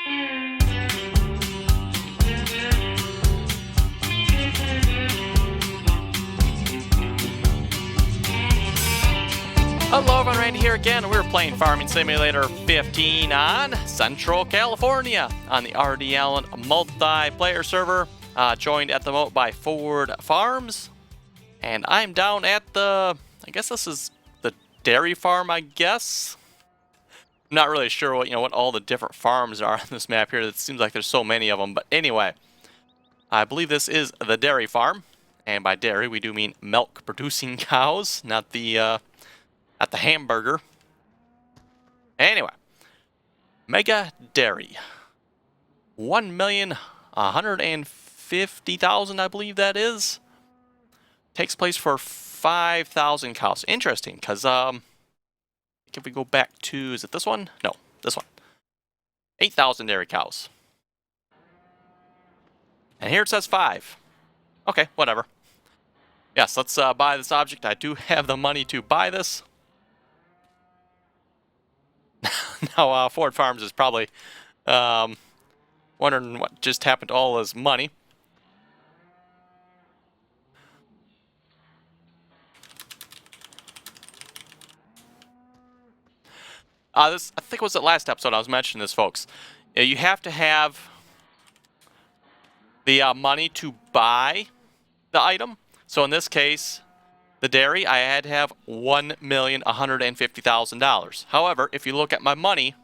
Hello everyone, Randy here again. We're playing Farming Simulator 15 on Central California on the RDAllen multiplayer server, joined at the moment by Ford Farms. And I'm down at the, I guess this is the dairy farm, I guess. I'm not really sure what all the different farms are on this map here. It seems like there's so many of them. But anyway, I believe this is the dairy farm. And by dairy, we do mean milk producing cows, not the hamburger. Anyway, Mega Dairy. 1,150,000, I believe that is. Takes place for 5,000 cows. Interesting, because if we go back to, is it this one? No, this one. 8,000 dairy cows. And here it says 5. Okay, whatever. Yes, let's buy this object. I do have the money to buy this. Now, Ford Farms is probably wondering what just happened to all his money. This, I think it was the last episode I was mentioning this, folks. You have to have the money to buy the item. So in this case, the dairy, I had to have $1,150,000. However, if you look at my money,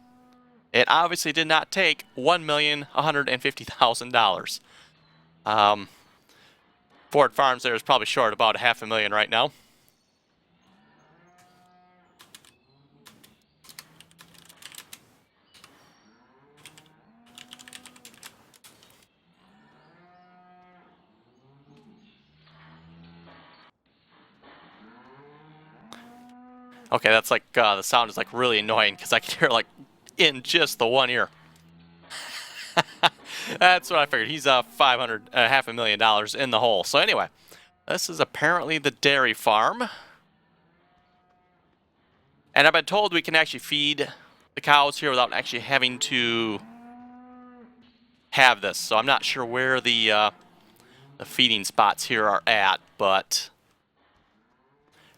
it obviously did not take $1,150,000. Ford Farms there is probably short about $500,000 right now. Okay, that's like, the sound is like really annoying because I can hear like in just the one ear. That's what I figured. He's $500,000 in the hole. So anyway, this is apparently the dairy farm. And I've been told we can actually feed the cows here without actually having to have this. So I'm not sure where the feeding spots here are at, but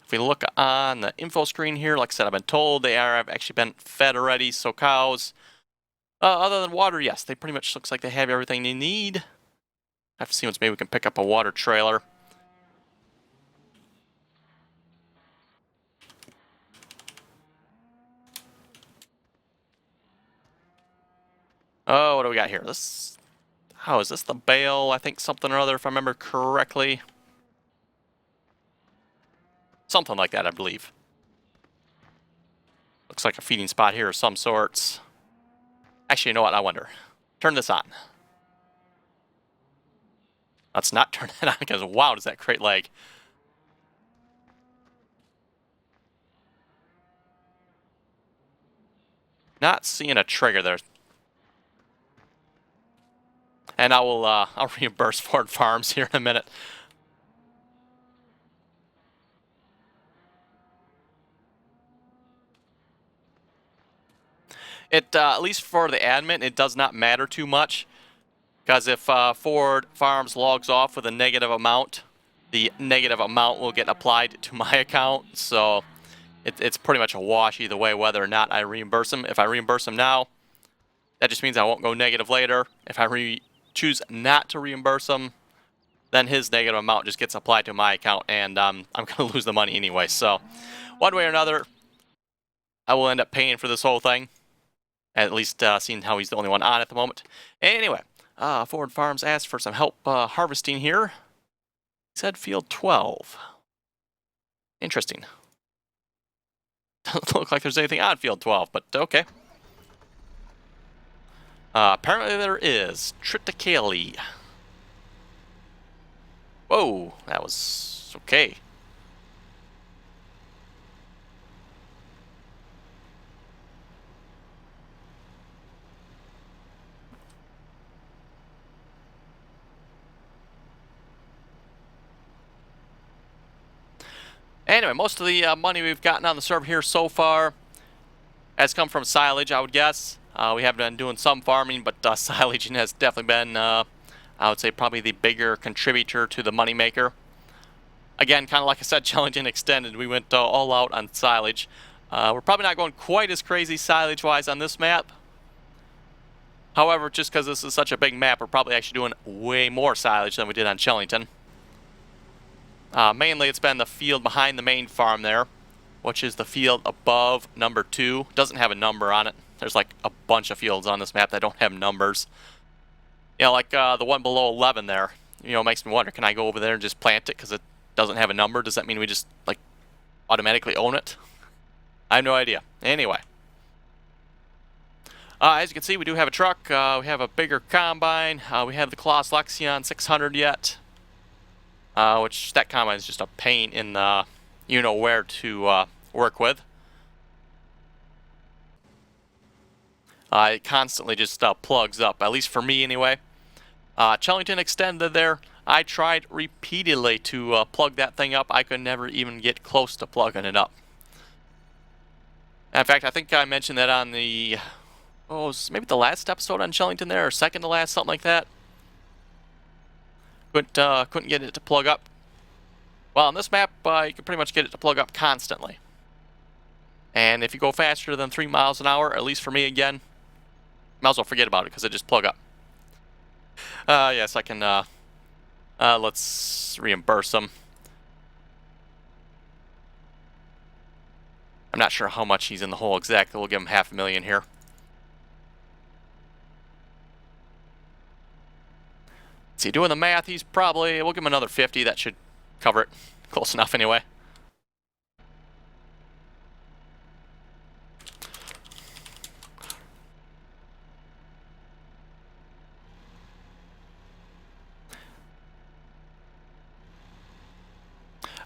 if we look on the info screen here, like I said, I've been told they have actually been fed already. So cows, other than water, yes, they pretty much looks like they have everything they need. I have to see once maybe we can pick up a water trailer. Oh, what do we got here? This, how is this the Baler? I think something or other, if I remember correctly. Something like that, I believe. Looks like a feeding spot here of some sorts. Actually, you know what? I wonder. Turn this on. Let's not turn it on because, wow, does that create lag. Not seeing a trigger there. And I'll reimburse Ford Farms here in a minute. At least for the admin, it does not matter too much. Because if Ford Farms logs off with a negative amount, the negative amount will get applied to my account. So it's pretty much a wash either way, whether or not I reimburse them. If I reimburse them now, that just means I won't go negative later. If I choose not to reimburse them, then his negative amount just gets applied to my account, and I'm going to lose the money anyway. So one way or another, I will end up paying for this whole thing. At least seeing how he's the only one on at the moment. Anyway, Ford Farms asked for some help harvesting here. He said field 12. Interesting. Doesn't look like there's anything on field 12, but okay. Apparently there is. Triticale. Whoa, that was okay. Anyway, most of the money we've gotten on the server here so far has come from silage, I would guess. We have been doing some farming, but silaging has definitely been, I would say, probably the bigger contributor to the moneymaker. Again, kind of like I said, Challenging Extended, we went all out on silage. We're probably not going quite as crazy silage-wise on this map. However, just because this is such a big map, we're probably actually doing way more silage than we did on Chellington. Mainly, it's been the field behind the main farm there, which is the field above number 2. Doesn't have a number on it. There's like a bunch of fields on this map that don't have numbers. You know, like the one below 11 there. You know, it makes me wonder, can I go over there and just plant it because it doesn't have a number? Does that mean we just, like, automatically own it? I have no idea. Anyway. As you can see, we do have a truck. We have a bigger combine. We have the Colossus Lexion 600 yet. Which, that combine is just a pain in the you-know-where to work with. It constantly just plugs up, at least for me anyway. Chellington Extended there, I tried repeatedly to plug that thing up. I could never even get close to plugging it up. In fact, I think I mentioned that on the, maybe the last episode on Chellington there, or second to last, something like that. Couldn't get it to plug up. Well, on this map, you can pretty much get it to plug up constantly. And if you go faster than 3 miles an hour, at least for me again, might as well forget about it because it just plug up. Yes, I can, let's reimburse them. I'm not sure how much he's in the hole exactly. We'll give him $500,000 here. See, doing the math, he's probably, we'll give him another 50. That should cover it. Close enough anyway.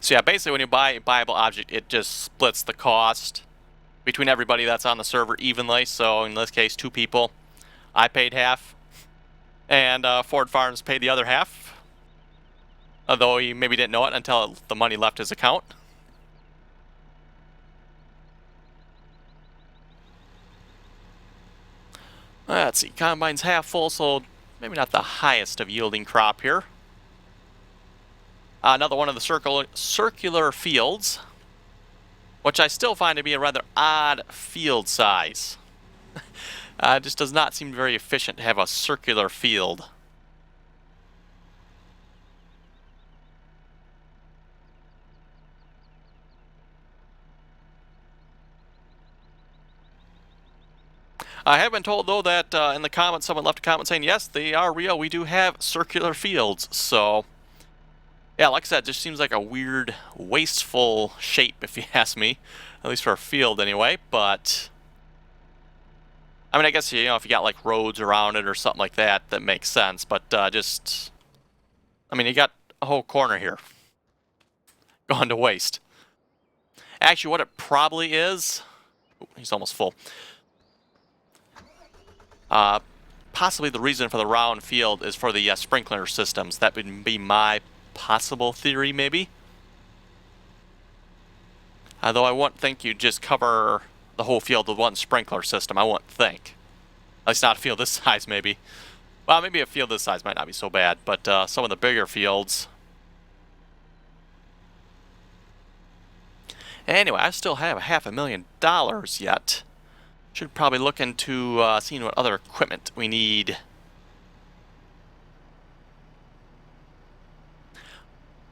So yeah, basically when you buy a buyable object, it just splits the cost between everybody that's on the server evenly. So in this case, 2 people. I paid half, and Ford Farms paid the other half. Although he maybe didn't know it until the money left his account. Let's see, combine's half full, so maybe not the highest of yielding crop here. Another one of the circular fields, which I still find to be a rather odd field size. It just does not seem very efficient to have a circular field. I have been told, though, that in the comments, someone left a comment saying, yes, they are real. We do have circular fields. So, yeah, like I said, it just seems like a weird, wasteful shape, if you ask me. At least for a field, anyway. But, I mean, I guess, you know, if you got, like, roads around it or something like that, that makes sense. But just, I mean, you got a whole corner here gone to waste. Actually, what it probably is... Ooh, he's almost full. Possibly the reason for the round field is for the sprinkler systems. That would be my possible theory, maybe. Though I wouldn't think you'd just cover the whole field with one sprinkler system. I wouldn't think. At least not a field this size, maybe. Well, maybe a field this size might not be so bad, but some of the bigger fields. Anyway, I still have $500,000 yet. Should probably look into seeing what other equipment we need.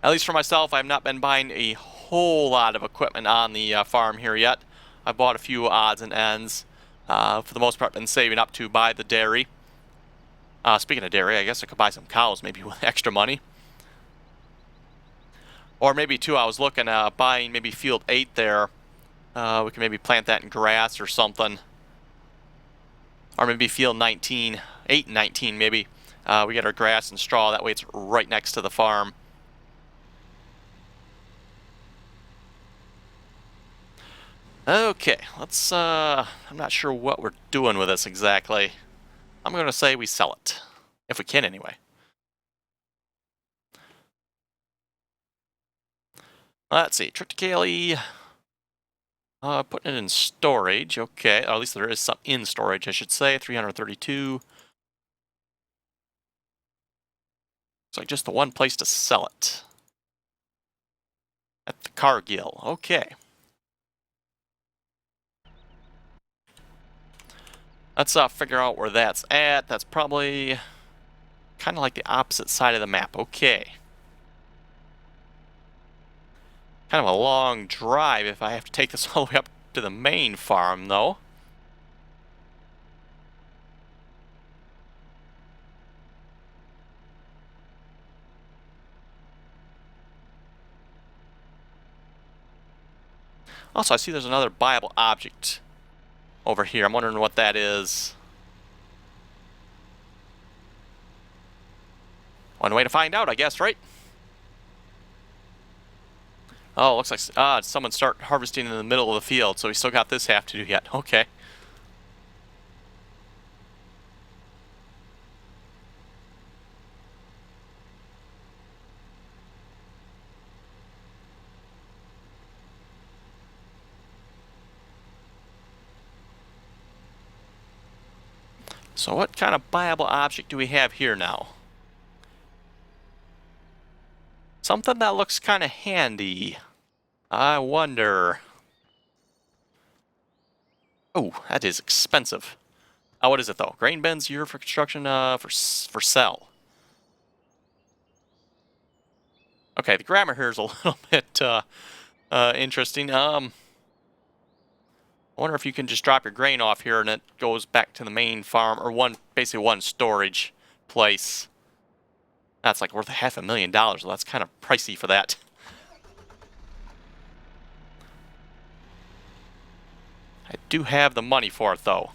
At least for myself, I have not been buying a whole lot of equipment on the farm here yet. I bought a few odds and ends. For the most part, been saving up to buy the dairy. Speaking of dairy, I guess I could buy some cows maybe with extra money. Or maybe, too, I was looking at buying maybe field 8 there. We can maybe plant that in grass or something. Or maybe field 19, 8 and 19 maybe. We get our grass and straw, that way it's right next to the farm. Okay, let's, I'm not sure what we're doing with this exactly. I'm going to say we sell it. If we can, anyway. Let's see, Triticale. Putting it in storage. Okay, or at least there is some in storage, I should say. 332. Looks like just the one place to sell it. At the Cargill. Okay. Let's figure out where that's at. That's probably kind of like the opposite side of the map. Okay. Kind of a long drive if I have to take this all the way up to the main farm, though. Also, I see there's another buyable object over here. I'm wondering what that is. One way to find out, I guess, right? Oh, looks like someone start harvesting in the middle of the field, so we still got this half to do yet. Okay. So what kind of buyable object do we have here now? Something that looks kind of handy. I wonder. Oh, that is expensive. What is it though? Grain bins, year for construction, for sell. Okay, the grammar here is a little bit interesting. I wonder if you can just drop your grain off here and it goes back to the main farm, or basically one storage place. That's like worth $500,000. Well, that's kind of pricey for that. I do have the money for it, though.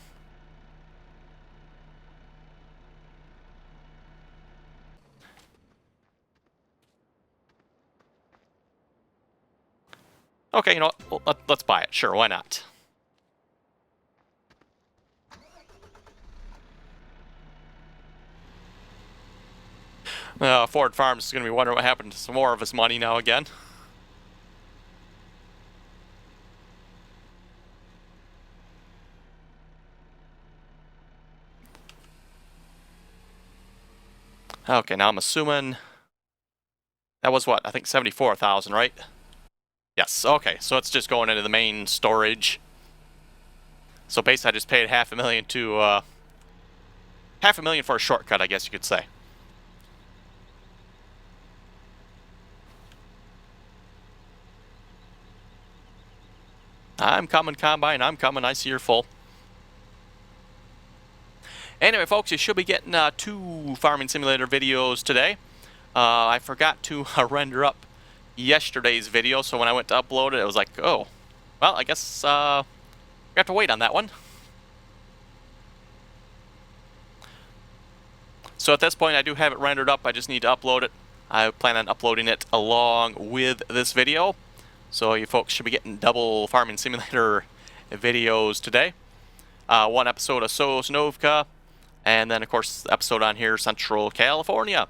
Okay, you know what? Well, let's buy it. Sure, why not? Ford Farms is going to be wondering what happened to some more of his money now again. Okay, now I'm assuming that was what? I think 74,000, right? Yes. Okay, so it's just going into the main storage. So basically, I just paid $500,000 to $500,000 for a shortcut, I guess you could say. I'm coming, Combine. I'm coming. I see you're full. Anyway, folks, you should be getting 2 Farming Simulator videos today. I forgot to render up yesterday's video, so when I went to upload it, it was like, oh, well, I guess we have to wait on that one. So at this point, I do have it rendered up. I just need to upload it. I plan on uploading it along with this video. So you folks should be getting double Farming Simulator videos today. One episode of Sosnovka, and then, of course, the episode on here, Central California.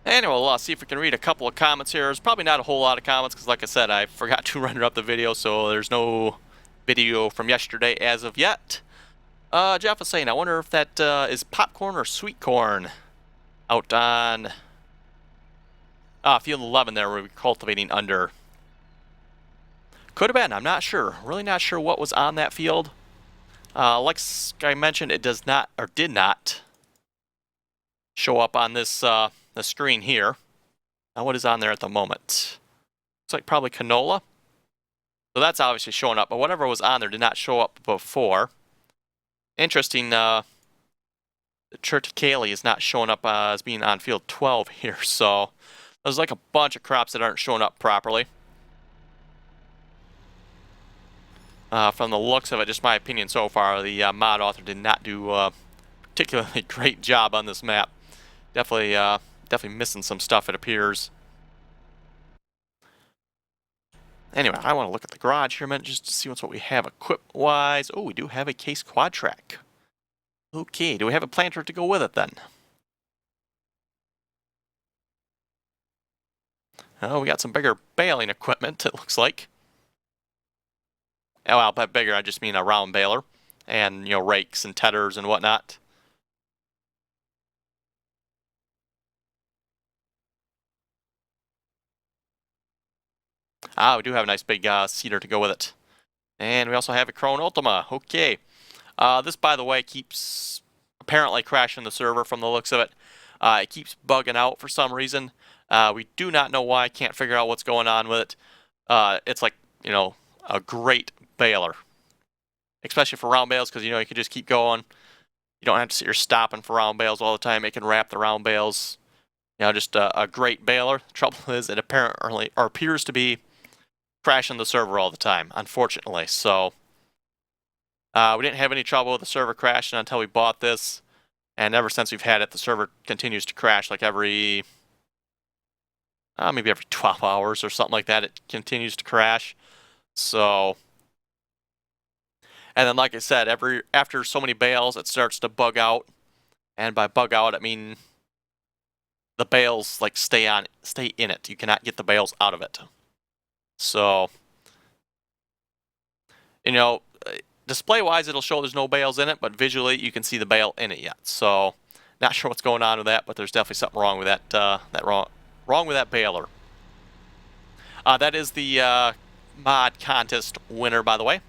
Anyway, we'll see if we can read a couple of comments here. There's probably not a whole lot of comments because, like I said, I forgot to render up the video, so there's no video from yesterday as of yet. Jeff was saying, I wonder if that is popcorn or sweet corn out on field 11 there where we're cultivating under. Could have been. I'm not sure. Really not sure what was on that field. Like I mentioned, it does not, or did not, show up on this the screen here. Now what is on there at the moment? Looks like probably canola. So that's obviously showing up, but whatever was on there did not show up before. Interesting, the triticale is not showing up as being on field 12 here, so there's like a bunch of crops that aren't showing up properly. From the looks of it, just my opinion so far, the mod author did not do a particularly great job on this map. Definitely missing some stuff, it appears. Anyway, I want to look at the garage here a minute just to see what we have equipment-wise. Oh, we do have a case quad track. Okay, do we have a planter to go with it then? Oh, we got some bigger baling equipment, it looks like. Oh, well, by bigger, I just mean a round baler. And, rakes and tethers and whatnot. Ah, we do have a nice big seeder to go with it. And we also have a Krone Ultima. Okay. This, by the way, keeps apparently crashing the server from the looks of it. It keeps bugging out for some reason. We do not know why. Can't figure out what's going on with it. It's like, a great baler. Especially for round bales, because, you can just keep going. You don't have to sit here stopping for round bales all the time. It can wrap the round bales. Just a great baler. The trouble is, it apparently, or appears to be, crashing the server all the time, unfortunately. So, we didn't have any trouble with the server crashing until we bought this. And ever since we've had it, the server continues to crash like maybe every 12 hours or something like that. It continues to crash. So, and then like I said, after so many bales, it starts to bug out. And by bug out, I mean the bales like stay in it. You cannot get the bales out of it. So, display-wise, it'll show there's no bales in it, but visually, you can see the bale in it yet. So, not sure what's going on with that, but there's definitely something wrong with that. Wrong with that baler. That is the mod contest winner, by the way.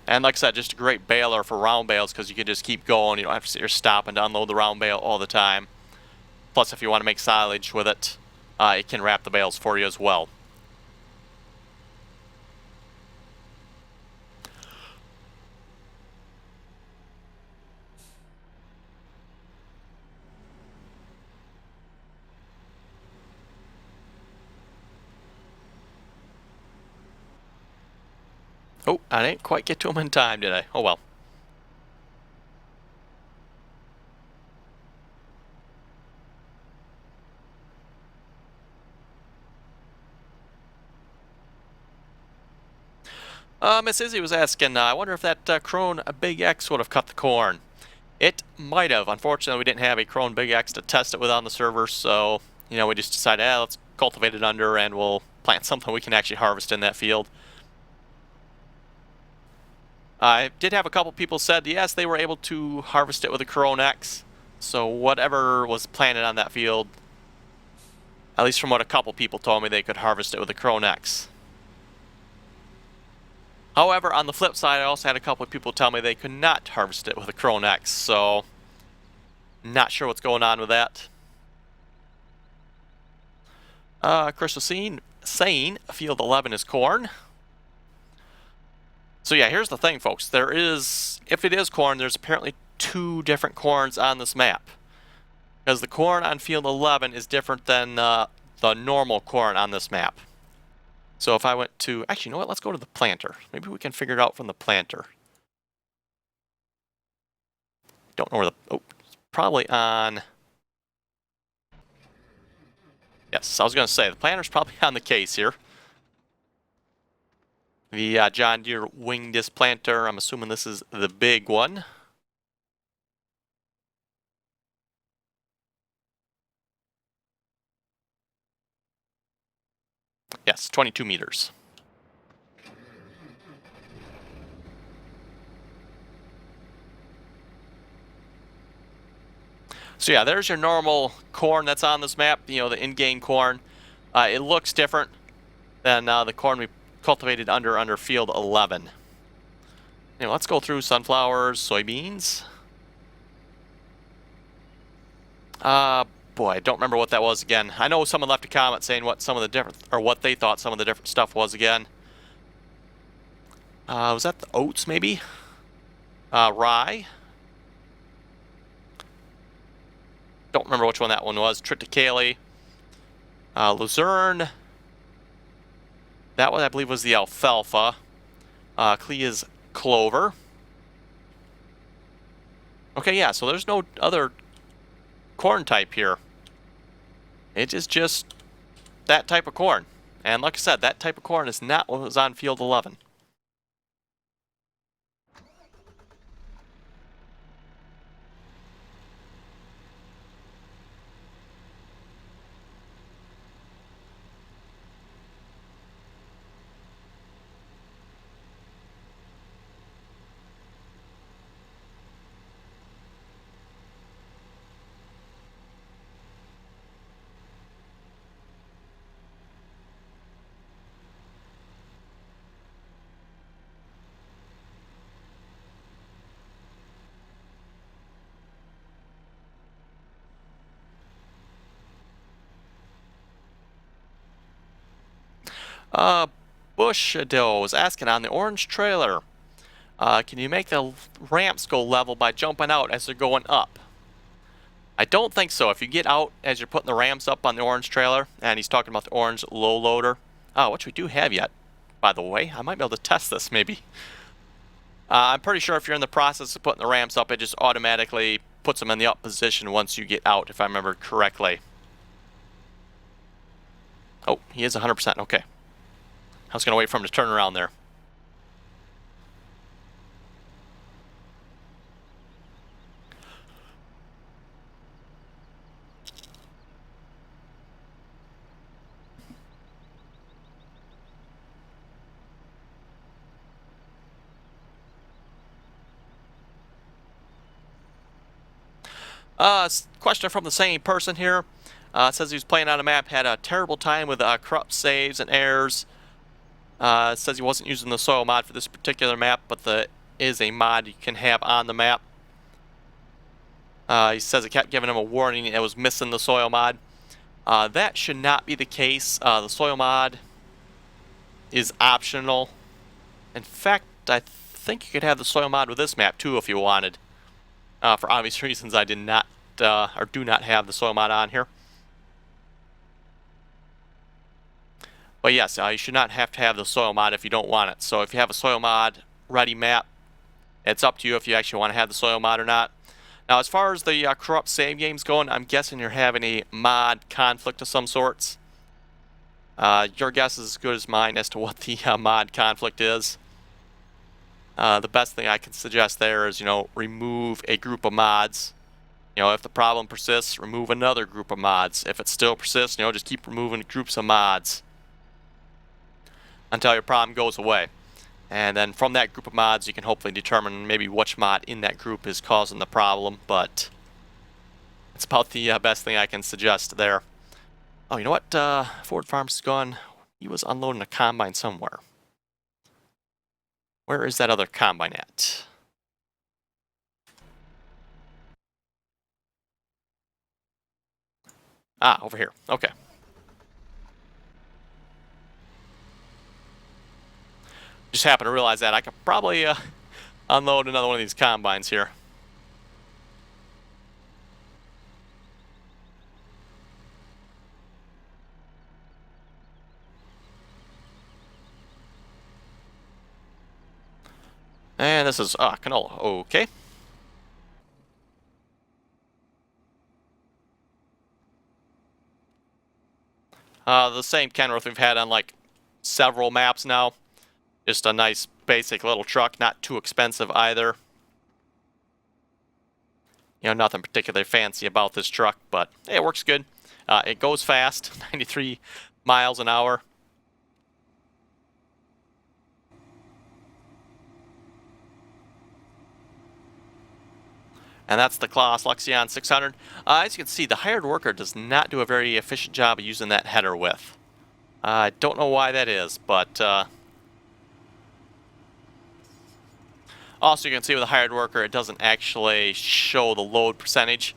And like I said, just a great baler for round bales because you can just keep going. You don't have to sit here stopping to unload the round bale all the time. Plus, if you want to make silage with it, it can wrap the bales for you as well. Oh, I didn't quite get to them in time, did I? Oh well. Miss Izzy was asking, I wonder if that Krone Big X would have cut the corn. It might have. Unfortunately, we didn't have a Krone Big X to test it with on the server, so, we just decided, let's cultivate it under and we'll plant something we can actually harvest in that field. I did have a couple people said, yes, they were able to harvest it with a Krone X, so whatever was planted on that field, at least from what a couple people told me, they could harvest it with a Krone X. However, on the flip side, I also had a couple of people tell me they could not harvest it with a Krone X, so not sure what's going on with that. Chris was saying field 11 is corn. So yeah, here's the thing, folks. If it is corn, there's apparently 2 different corns on this map. Because the corn on field 11 is different than the normal corn on this map. So if I went to, actually, you know what? Let's go to the planter. Maybe we can figure it out from the planter. Don't know where it's probably on. Yes, I was going to say, the planter's probably on the case here. The John Deere wing disc planter, I'm assuming this is the big one. Yes, 22 meters. So yeah, there's your normal corn that's on this map, the in-game corn. It looks different than the corn we cultivated under field 11. Let's go through sunflowers, soybeans. Boy, I don't remember what that was again. I know someone left a comment saying what they thought some of the different stuff was again. Was that the oats maybe? Rye. Don't remember which one that one was. Triticale. Luzerne, that one I believe was the alfalfa. Clee is clover. Okay, yeah, so there's no other corn type here. It is just that type of corn. And like I said, that type of corn is not what was on field 11. Bushadill was asking on the orange trailer, can you make the ramps go level by jumping out as they're going up? I don't think so. If you get out as you're putting the ramps up on the orange trailer, and he's talking about the orange low loader, which we do have yet, by the way. I might be able to test this maybe. I'm pretty sure if you're in the process of putting the ramps up, it just automatically puts them in the up position once you get out, if I remember correctly. Oh, he is 100%. Okay. I was going to wait for him to turn around there. Question from the same person here. Says he was playing on a map, had a terrible time with corrupt saves and errors. Says he wasn't using the soil mod for this particular map, but there is a mod you can have on the map. He says it kept giving him a warning it was missing the soil mod. That should not be the case. The soil mod is optional. In fact, I think you could have the soil mod with this map too if you wanted. For obvious reasons, I did not or do not have the soil mod on here. But yes, you should not have to have the soil mod if you don't want it. So if you have a soil mod ready map, it's up to you if you actually want to have the soil mod or not. Now, as far as the corrupt save games going, I'm guessing you're having a mod conflict of some sorts. Your guess is as good as mine as to what the mod conflict is. The best thing I can suggest there is, remove a group of mods. If the problem persists, remove another group of mods. If it still persists, just keep removing groups of mods until your problem goes away. And then from that group of mods, you can hopefully determine maybe which mod in that group is causing the problem, but it's about the best thing I can suggest there. Oh, you know what? Ford Farms is gone. He was unloading a combine somewhere. Where is that other combine at? Over here. Okay. Just happened to realize that I could probably unload another one of these combines here. And this is canola. Okay. The same Kenworth we've had on like several maps now. Just a nice basic little truck, not too expensive either. Nothing particularly fancy about this truck, but hey, it works good. It goes fast, 93 miles an hour. And that's the Claas Lexion 600. As you can see, the hired worker does not do a very efficient job of using that header width. I don't know why that is, but also you can see with the hired worker, it doesn't actually show the load percentage.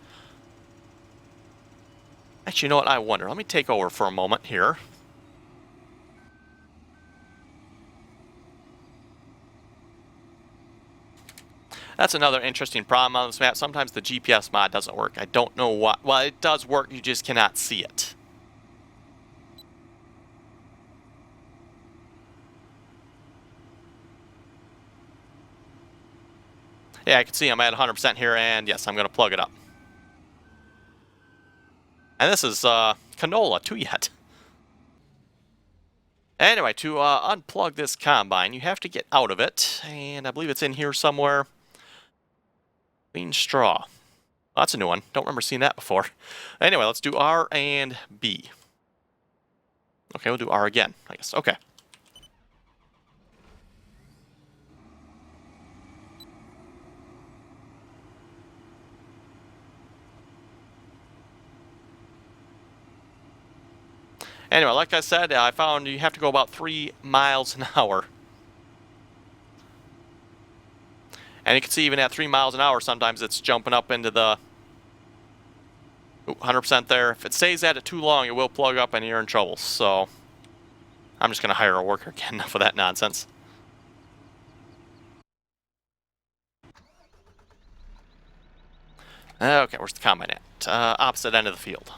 Actually, you know what? I wonder. Let me take over for a moment here. That's another interesting problem on this map. Sometimes the GPS mod doesn't work. I don't know why. Well, it does work. You just cannot see it. Yeah, I can see I'm at 100% here, and yes, I'm going to plug it up. And this is canola too yet. Anyway, to unplug this combine, you have to get out of it, and I believe it's in here somewhere. Clean straw. Oh, that's a new one. Don't remember seeing that before. Anyway, let's do R and B. Okay, we'll do R again, I guess. Okay. Anyway, like I said, I found you have to go about 3 miles an hour. And you can see even at 3 miles an hour, sometimes it's jumping up into the 100% there. If it stays at it too long, it will plug up and you're in trouble. So I'm just going to hire a worker again. Enough of that nonsense. Okay, where's the combine at? Opposite end of the field.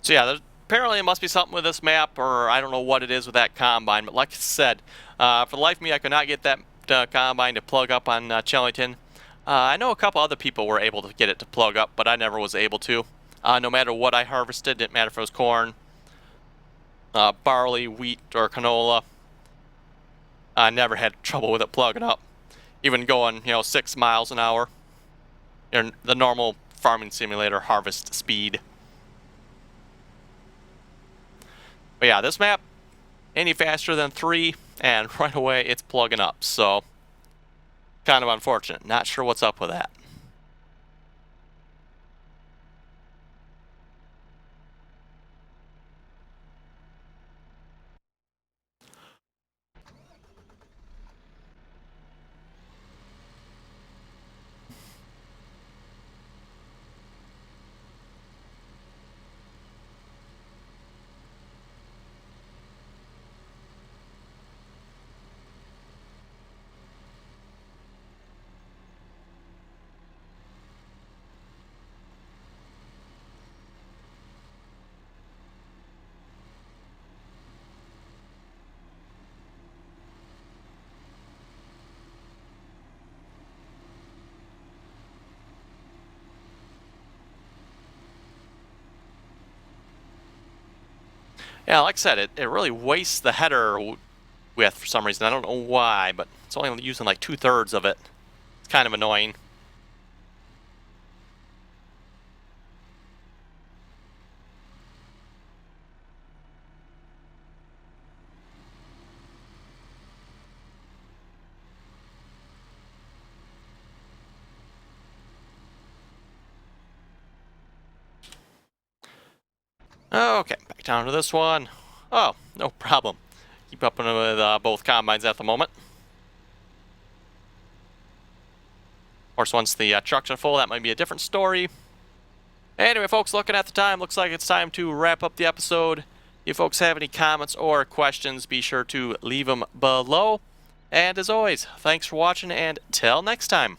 So yeah, apparently it must be something with this map, or I don't know what it is with that combine. But like I said, for the life of me, I could not get that combine to plug up on Chellington. I know a couple other people were able to get it to plug up, but I never was able to. No matter what I harvested, didn't matter if it was corn, barley, wheat, or canola. I never had trouble with it plugging up. Even going, 6 miles an hour. The normal farming simulator harvest speed. But yeah, this map, any faster than 3, and right away it's plugging up. So, kind of unfortunate. Not sure what's up with that. Yeah, like I said, it really wastes the header width for some reason. I don't know why, but it's only using like 2/3 of it. It's kind of annoying. Okay, back down to this one. Oh, no problem. Keep up with both combines at the moment. Of course, once the trucks are full, that might be a different story. Anyway, folks, looking at the time, looks like it's time to wrap up the episode. If you folks have any comments or questions, be sure to leave them below. And as always, thanks for watching, and till next time.